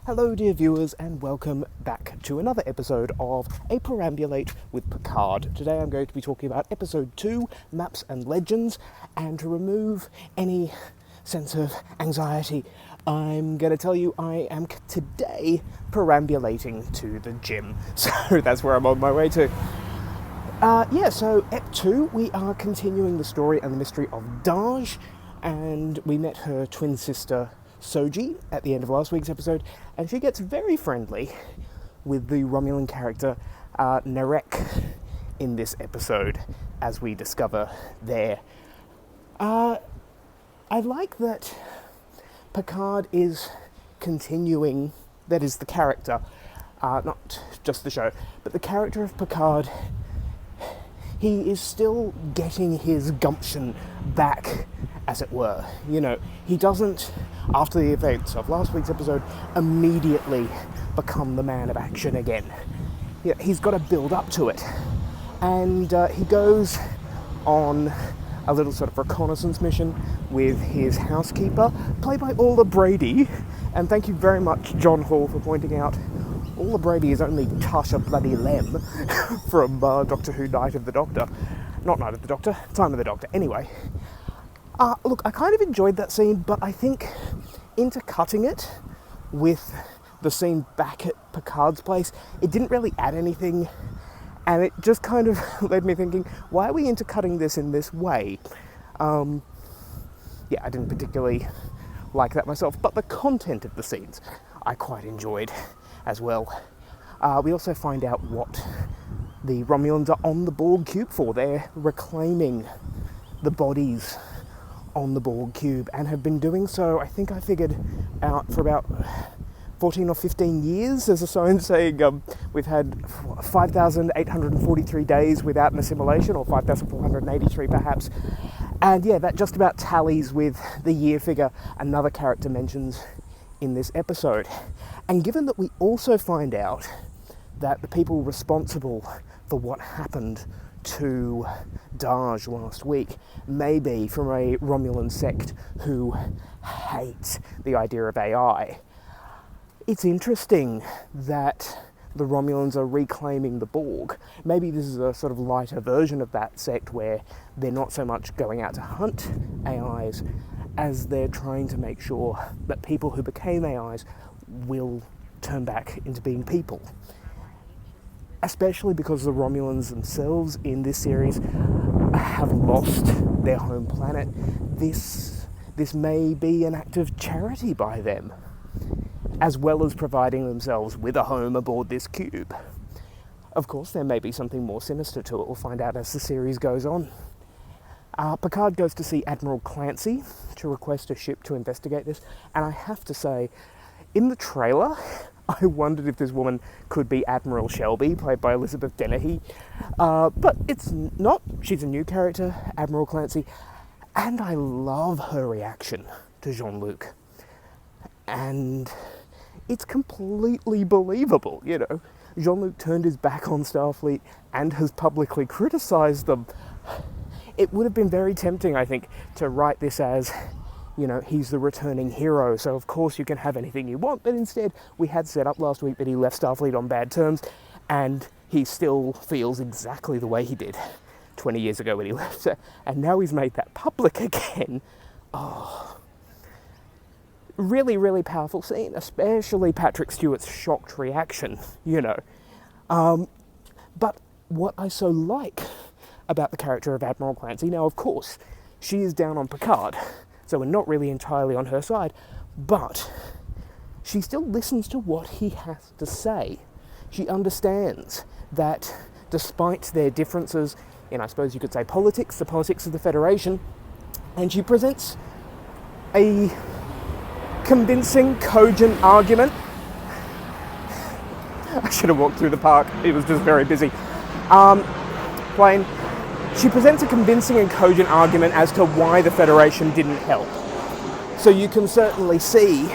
Hello dear viewers and welcome back to another episode of A Perambulate with Picard. Today I'm going to be talking about episode 2, Maps and Legends, and to remove any sense of anxiety, I'm going to tell you I am today perambulating to the gym. So that's where I'm on my way to. So Ep 2, we are continuing the story and the mystery of Daj, and we met her twin sister Soji at the end of last week's episode, and she gets very friendly with the Romulan character Narek in this episode, as we discover there. I like that Picard is continuing, that is the character, not just the show, but the character of Picard. He is still getting his gumption back, as it were. You know, he doesn't, after the events of last week's episode, immediately become the man of action again. Yeah, he's got to build up to it. And he goes on a little sort of reconnaissance mission with his housekeeper, played by Orla Brady. And thank you very much, John Hall, for pointing out Orla Brady is only Tasha bloody Lem from Doctor Who Night of the Doctor. Not Night of the Doctor, Time of the Doctor. Anyway, look, I kind of enjoyed that scene, but I think intercutting it with the scene back at Picard's place, it didn't really add anything, and it just kind of led me thinking, why are we intercutting this in this way? I didn't particularly like that myself, but the content of the scenes I quite enjoyed as well. We also find out what the Romulans are on the Borg cube for. They're reclaiming the bodies on the Borg cube and have been doing so, I think I figured out, for about 14 or 15 years. There's a sign saying we've had 5,843 days without an assimilation, or 5,483 perhaps. And yeah, that just about tallies with the year figure another character mentions in this episode. And given that we also find out that the people responsible for what happened to Daj last week may be from a Romulan sect who hate the idea of AI, it's interesting that the Romulans are reclaiming the Borg. Maybe this is a sort of lighter version of that sect where they're not so much going out to hunt AIs as they're trying to make sure that people who became AIs will turn back into being people. Especially because the Romulans themselves in this series have lost their home planet. This may be an act of charity by them, as well as providing themselves with a home aboard this cube. Of course, there may be something more sinister to it. We'll find out as the series goes on. Picard goes to see Admiral Clancy to request a ship to investigate this, and I have to say, in the trailer, I wondered if this woman could be Admiral Shelby, played by Elizabeth Dennehy, but it's not. She's a new character, Admiral Clancy, and I love her reaction to Jean-Luc. And it's completely believable, you know. Jean-Luc turned his back on Starfleet and has publicly criticised them. It would have been very tempting, I think, to write this as, you know, he's the returning hero, so of course you can have anything you want, but instead we had set up last week that he left Starfleet on bad terms, and he still feels exactly the way he did 20 years ago when he left, and now he's made that public again. Oh, really, really powerful scene, especially Patrick Stewart's shocked reaction, you know. But what I so like about the character of Admiral Clancy, now of course, she is down on Picard, so we're not really entirely on her side, but she still listens to what he has to say. She understands that despite their differences in, I suppose you could say, politics, the politics of the Federation, and she presents a convincing, cogent argument. I should have walked through the park, it was just very busy. She presents a convincing and cogent argument as to why the Federation didn't help. So you can certainly see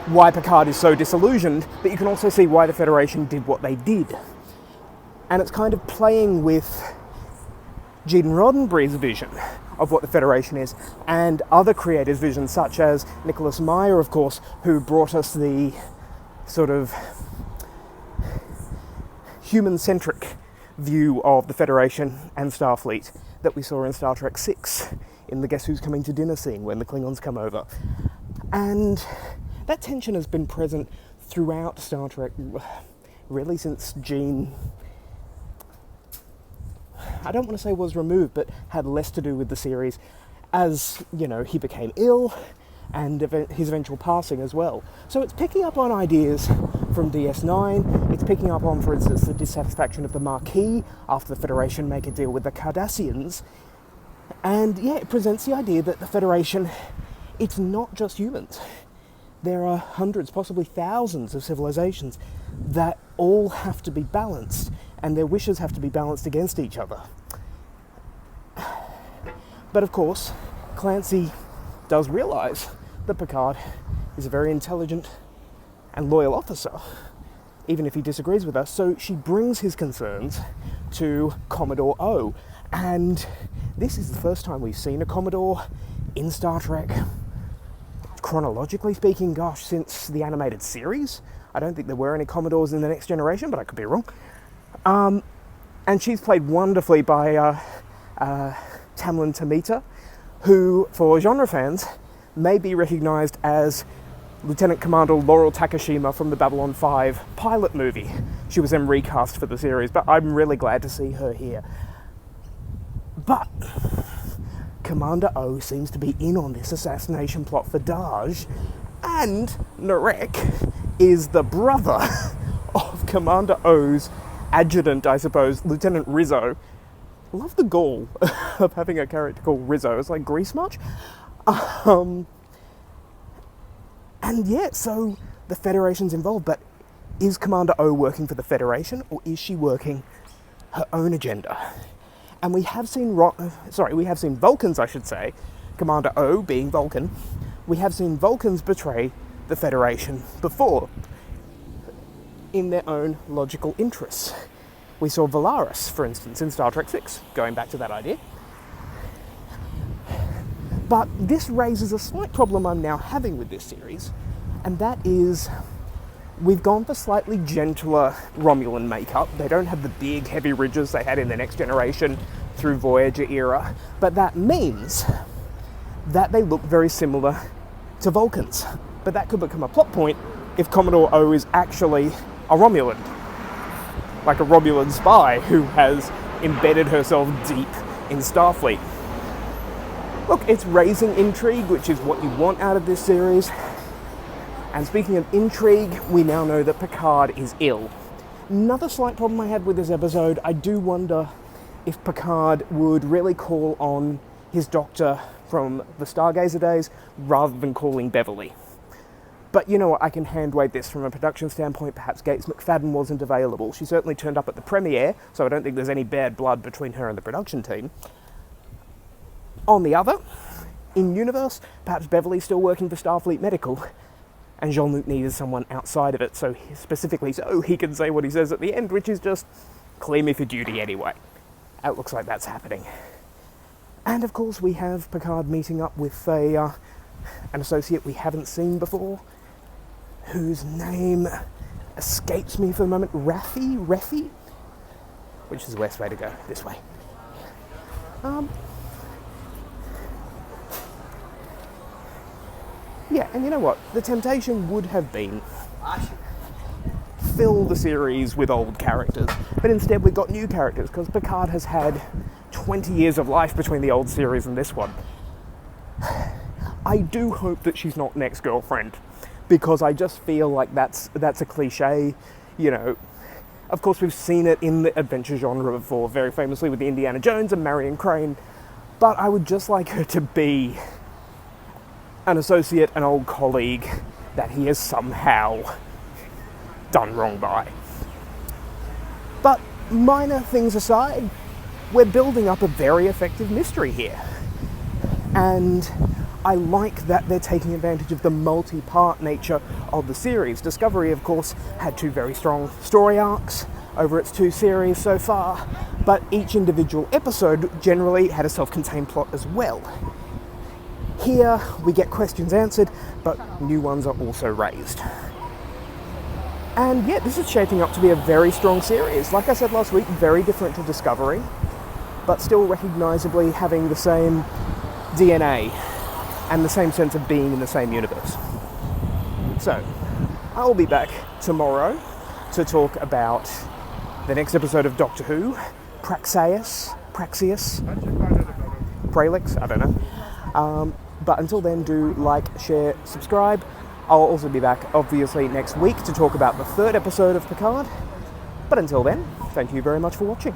why Picard is so disillusioned, but you can also see why the Federation did what they did. And it's kind of playing with Gene Roddenberry's vision of what the Federation is, and other creators' visions, such as Nicholas Meyer, of course, who brought us the sort of human-centric view of the Federation and Starfleet that we saw in Star Trek VI in the Guess Who's Coming to Dinner scene when the Klingons come over. And that tension has been present throughout Star Trek, really since Gene, I don't want to say was removed, but had less to do with the series as, you know, he became ill and his eventual passing as well. So it's picking up on ideas from DS9, it's picking up on, for instance, the dissatisfaction of the Maquis after the Federation make a deal with the Cardassians, and yeah, it presents the idea that the Federation, it's not just humans. There are hundreds, possibly thousands of civilizations that all have to be balanced, and their wishes have to be balanced against each other. But of course, Clancy does realise that Picard is a very intelligent and loyal officer, even if he disagrees with us, so she brings his concerns to Commodore O. And this is the first time we've seen a Commodore in Star Trek, chronologically speaking, gosh, since the animated series. I don't think there were any Commodores in The Next Generation, but I could be wrong. And she's played wonderfully by Tamlin Tomita, who, for genre fans, may be recognised as Lieutenant Commander Laurel Takashima from the Babylon 5 pilot movie. She was then recast for the series, but I'm really glad to see her here. But Commander O seems to be in on this assassination plot for Daj, and Narek is the brother of Commander O's adjutant, I suppose, Lieutenant Rizzo. Love the gall of having a character called Rizzo. It's like Grease much? And yeah, so the Federation's involved, but is Commander O working for the Federation, or is she working her own agenda? And we have seen Vulcans, I should say, Commander O being Vulcan, we have seen Vulcans betray the Federation before in their own logical interests. We saw Valaris, for instance, in Star Trek VI, going back to that idea. But this raises a slight problem I'm now having with this series, and that is we've gone for slightly gentler Romulan makeup. They don't have the big, heavy ridges they had in The Next Generation through Voyager era, but that means that they look very similar to Vulcans. But that could become a plot point if Commodore O is actually a Romulan, like a Romulan spy who has embedded herself deep in Starfleet. Look, it's raising intrigue, which is what you want out of this series. And speaking of intrigue, we now know that Picard is ill. Another slight problem I had with this episode, I do wonder if Picard would really call on his doctor from the Stargazer days rather than calling Beverly. But you know what, I can hand-wave this from a production standpoint. Perhaps Gates McFadden wasn't available. She certainly turned up at the premiere, so I don't think there's any bad blood between her and the production team. On the other, in-universe, perhaps Beverly's still working for Starfleet Medical, and Jean-Luc needed someone outside of it, so specifically so he can say what he says at the end, which is just, clear me for duty anyway. It looks like that's happening. And of course we have Picard meeting up with an associate we haven't seen before, whose name escapes me for the moment. Raffi? Which is the best way to go? This way. Yeah, and you know what? The temptation would have been fill the series with old characters, but instead we've got new characters, because Picard has had 20 years of life between the old series and this one. I do hope that she's not Next Girlfriend, because I just feel like that's a cliche, you know. Of course, we've seen it in the adventure genre before, very famously with the Indiana Jones and Marion Crane, but I would just like her to be an associate, an old colleague that he has somehow done wrong by. But minor things aside, we're building up a very effective mystery here. And I like that they're taking advantage of the multi-part nature of the series. Discovery, of course, had two very strong story arcs over its two series so far, but each individual episode generally had a self-contained plot as well. Here, we get questions answered, but new ones are also raised. And yeah, this is shaping up to be a very strong series. Like I said last week, very different to Discovery, but still recognisably having the same DNA and the same sense of being in the same universe. So, I'll be back tomorrow to talk about the next episode of Doctor Who, Praxeus, Pralix, I don't know. But until then, do like, share, subscribe. I'll also be back, obviously, next week to talk about the third episode of Picard. But until then, thank you very much for watching.